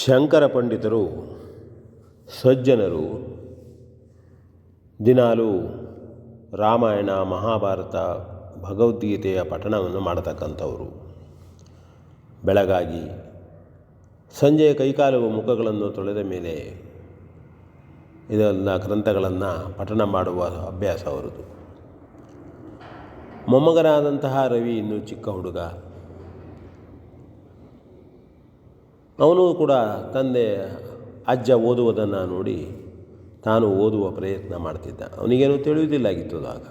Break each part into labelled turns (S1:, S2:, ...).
S1: ಶಂಕರ ಪಂಡಿತರು ಸಜ್ಜನರು ದಿನಾಲೂ ರಾಮಾಯಣ ಮಹಾಭಾರತ ಭಗವದ್ಗೀತೆಯ ಪಠಣವನ್ನು ಮಾಡತಕ್ಕಂಥವರು. ಬೆಳಗಾಗಿ ಸಂಜೆಯ ಕೈಕಾಲು ಮುಖಗಳನ್ನು ತೊಳೆದ ಮೇಲೆ ಇದೆಲ್ಲ ಗ್ರಂಥಗಳನ್ನು ಪಠಣ ಮಾಡುವ ಅಭ್ಯಾಸ ಅವರದು. ಮೊಮ್ಮಗನಾದಂತಹ ರವಿ ಇನ್ನೂ ಚಿಕ್ಕ ಹುಡುಗ. ಅವನು ಕೂಡ ತಂದೆ ಅಜ್ಜ ಓದುವುದನ್ನು ನೋಡಿ ತಾನು ಓದುವ ಪ್ರಯತ್ನ ಮಾಡ್ತಿದ್ದ. ಅವನಿಗೇನು ತಿಳಿಯುವುದಿಲ್ಲಾಗಿತ್ತು ಆಗ.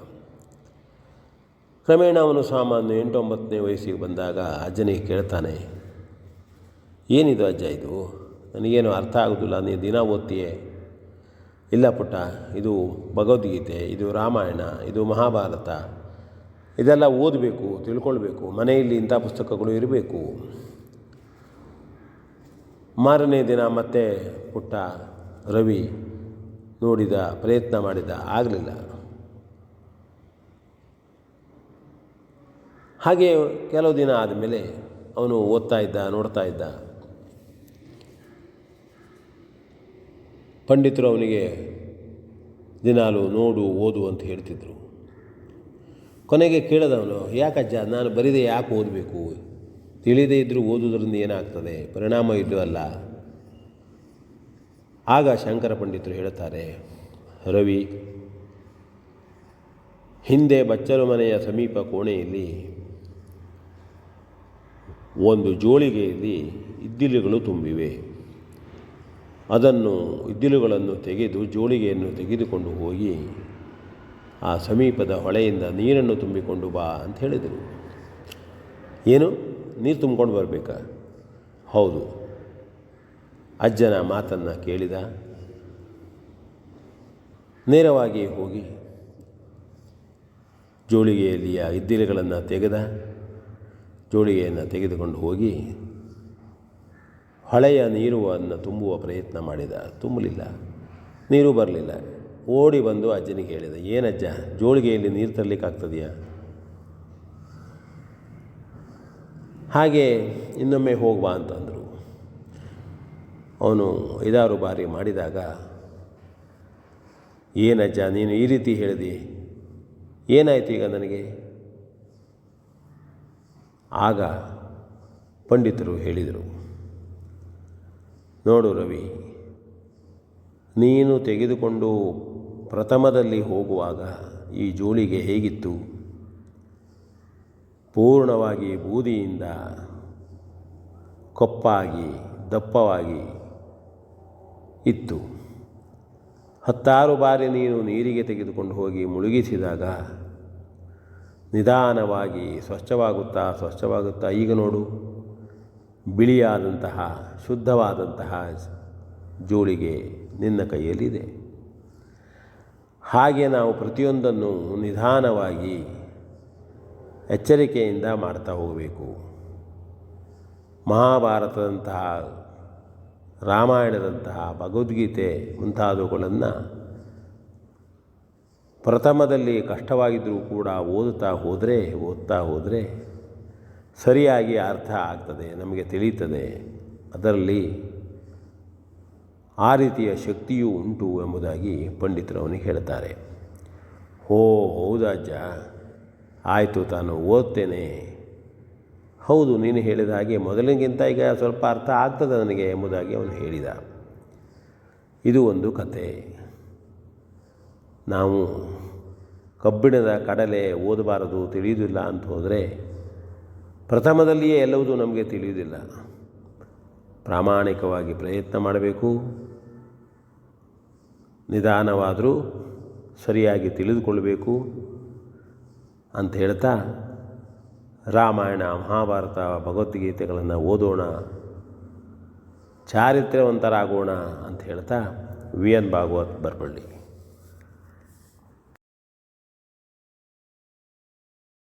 S1: ಕ್ರಮೇಣ ಅವನು ಸಾಮಾನ್ಯ 8-9ನೇ ವಯಸ್ಸಿಗೆ ಬಂದಾಗ ಅಜ್ಜನಿಗೆ ಕೇಳ್ತಾನೆ, ಏನಿದು ಅಜ್ಜ, ಇದು ನನಗೇನು ಅರ್ಥ ಆಗೋದಿಲ್ಲ, ನೀನು ದಿನ ಓದ್ತೀಯೇ? ಇಲ್ಲ ಪುಟ್ಟ, ಇದು ಭಗವದ್ಗೀತೆ, ಇದು ರಾಮಾಯಣ, ಇದು ಮಹಾಭಾರತ, ಇದೆಲ್ಲ ಓದಬೇಕು, ತಿಳ್ಕೊಳ್ಬೇಕು, ಮನೆಯಲ್ಲಿ ಇಂಥ ಪುಸ್ತಕಗಳು ಇರಬೇಕು. ಮಾರನೇ ದಿನ ಮತ್ತೆ ಪುಟ್ಟ ರವಿ ನೋಡಿದ, ಪ್ರಯತ್ನ ಮಾಡಿದ, ಆಗಲಿಲ್ಲ. ಹಾಗೆ ಕೆಲವು ದಿನ ಆದಮೇಲೆ ಅವನು ಓದ್ತಾ ಇದ್ದ, ನೋಡ್ತಾ ಇದ್ದ. ಪಂಡಿತರು ಅವನಿಗೆ ದಿನಾಲು ನೋಡು, ಓದು ಅಂತ ಹೇಳ್ತಿದ್ರು. ಕೊನೆಗೆ ಕೇಳಿದವನು, ಯಾಕಜ್ಜ, ನಾನು ಬರೀದೆ ಯಾಕೆ ಓದಬೇಕು? ತಿಳಿದೇ ಇದ್ದರೂ ಓದುವುದರಿಂದ ಏನಾಗ್ತದೆ, ಪರಿಣಾಮ ಇಲ್ಲವಲ್ಲ. ಆಗ ಶಂಕರ ಪಂಡಿತರು ಹೇಳುತ್ತಾರೆ, ರವಿ, ಹಿಂದೆ ಬಚ್ಚಲು ಮನೆಯ ಸಮೀಪ ಕೋಣೆಯಲ್ಲಿ ಒಂದು ಜೋಳಿಗೆಯಲ್ಲಿ ಇದ್ದಿಲುಗಳು ತುಂಬಿವೆ. ಇದ್ದಿಲುಗಳನ್ನು ತೆಗೆದು ಜೋಳಿಗೆಯನ್ನು ತೆಗೆದುಕೊಂಡು ಹೋಗಿ ಆ ಸಮೀಪದ ಹೊಳೆಯಿಂದ ನೀರನ್ನು ತುಂಬಿಕೊಂಡು ಬಾ ಅಂತ ಹೇಳಿದರು. ಏನು, ನೀರು ತುಂಬಿಕೊಂಡು ಬರಬೇಕಾ? ಹೌದು. ಅಜ್ಜನ ಮಾತನ್ನು ಕೇಳಿದ. ನೇರವಾಗಿ ಹೋಗಿ ಜೋಳಿಗೆಯಲ್ಲಿಯ ಇದ್ದಿಲುಗಳನ್ನು ತೆಗೆದ. ಜೋಳಿಗೆಯನ್ನು ತೆಗೆದುಕೊಂಡು ಹೋಗಿ ಹೊಳೆಯ ನೀರನ್ನು ತುಂಬುವ ಪ್ರಯತ್ನ ಮಾಡಿದ. ತುಂಬಲಿಲ್ಲ, ನೀರು ಬರಲಿಲ್ಲ. ಓಡಿ ಬಂದು ಅಜ್ಜನಿಗೆ ಹೇಳಿದ, ಏನಜ್ಜ, ಜೋಳಿಗೆಯಲ್ಲಿ ನೀರು ತರಲಿಕ್ಕಾಗ್ತದೆಯಾ? ಹಾಗೆ ಇನ್ನೊಮ್ಮೆ ಹೋಗ್ಬಾ ಅಂತಂದರು. ಅವನು 5-6 ಬಾರಿ ಮಾಡಿದಾಗ, ಏನಜ್ಜ, ನೀನು ಈ ರೀತಿ ಹೇಳಿದಿ, ಏನಾಯಿತು ಈಗ ನನಗೆ? ಆಗ ಪಂಡಿತರು ಹೇಳಿದರು, ನೋಡು ರವಿ, ನೀನು ತೆಗೆದುಕೊಂಡು ಪ್ರಥಮದಲ್ಲಿ ಹೋಗುವಾಗ ಈ ಜೋಳಿಗೆ ಹೇಗಿತ್ತು? ಪೂರ್ಣವಾಗಿ ಬೂದಿಯಿಂದ ಕಪ್ಪಾಗಿ ದಪ್ಪವಾಗಿ ಇತ್ತು. 10 ಬಾರಿ ನೀನು ನೀರಿಗೆ ತೆಗೆದುಕೊಂಡು ಹೋಗಿ ಮುಳುಗಿಸಿದಾಗ ನಿಧಾನವಾಗಿ ಸ್ವಚ್ಛವಾಗುತ್ತಾ ಈಗ ನೋಡು, ಬಿಳಿಯಾದಂತಹ ಶುದ್ಧವಾದಂತಹ ಜೋಳಿಗೆ ನಿನ್ನ ಕೈಯಲ್ಲಿದೆ. ಹಾಗೆ ನಾವು ಪ್ರತಿಯೊಂದನ್ನು ನಿಧಾನವಾಗಿ ಎಚ್ಚರಿಕೆಯಿಂದ ಮಾಡ್ತಾ ಹೋಗಬೇಕು. ಮಹಾಭಾರತದಂತಹ, ರಾಮಾಯಣದಂತಹ, ಭಗವದ್ಗೀತೆ ಮುಂತಾದವುಗಳನ್ನು ಪ್ರಥಮದಲ್ಲಿ ಕಷ್ಟವಾಗಿದ್ದರೂ ಕೂಡ ಓದ್ತಾ ಹೋದರೆ ಸರಿಯಾಗಿ ಅರ್ಥ ಆಗ್ತದೆ, ನಮಗೆ ತಿಳಿಯುತ್ತದೆ. ಅದರಲ್ಲಿ ಆ ರೀತಿಯ ಶಕ್ತಿಯೂ ಉಂಟು ಎಂಬುದಾಗಿ ಪಂಡಿತರು ಅವನಿಗೆ ಹೇಳ್ತಾರೆ. ಹೌದಜ್ಜ, ಆಯಿತು, ತಾನು ಓದ್ತೇನೆ. ಹೌದು, ನೀನು ಹೇಳಿದ ಹಾಗೆ ಮೊದಲಿಗಿಂತ ಈಗ ಸ್ವಲ್ಪ ಅರ್ಥ ಆಗ್ತದೆ ನನಗೆ ಎಂಬುದಾಗಿ ಅವನು ಹೇಳಿದ. ಇದು ಒಂದು ಕತೆ. ನಾವು ಕಬ್ಬಿಣದ ಕಡಲೆ ಓದಬಾರದು, ತಿಳಿಯುವುದಿಲ್ಲ ಅಂತ ಹೋದರೆ ಪ್ರಥಮದಲ್ಲಿಯೇ ಎಲ್ಲವೂ ನಮಗೆ ತಿಳಿಯುವುದಿಲ್ಲ. ಪ್ರಾಮಾಣಿಕವಾಗಿ ಪ್ರಯತ್ನ ಮಾಡಬೇಕು. ನಿಧಾನವಾದರೂ ಸರಿಯಾಗಿ ತಿಳಿದುಕೊಳ್ಳಬೇಕು ಅಂತ ಹೇಳ್ತಾ, ರಾಮಾಯಣ ಮಹಾಭಾರತ ಭಗವದ್ಗೀತೆಗಳನ್ನು ಓದೋಣ, ಚಾರಿತ್ರ್ಯವಂತರಾಗೋಣ ಅಂತ ಹೇಳ್ತಾ, ವಿ ಎನ್ ಭಾಗವತ್ ಬರಪಳ್ಳಿ.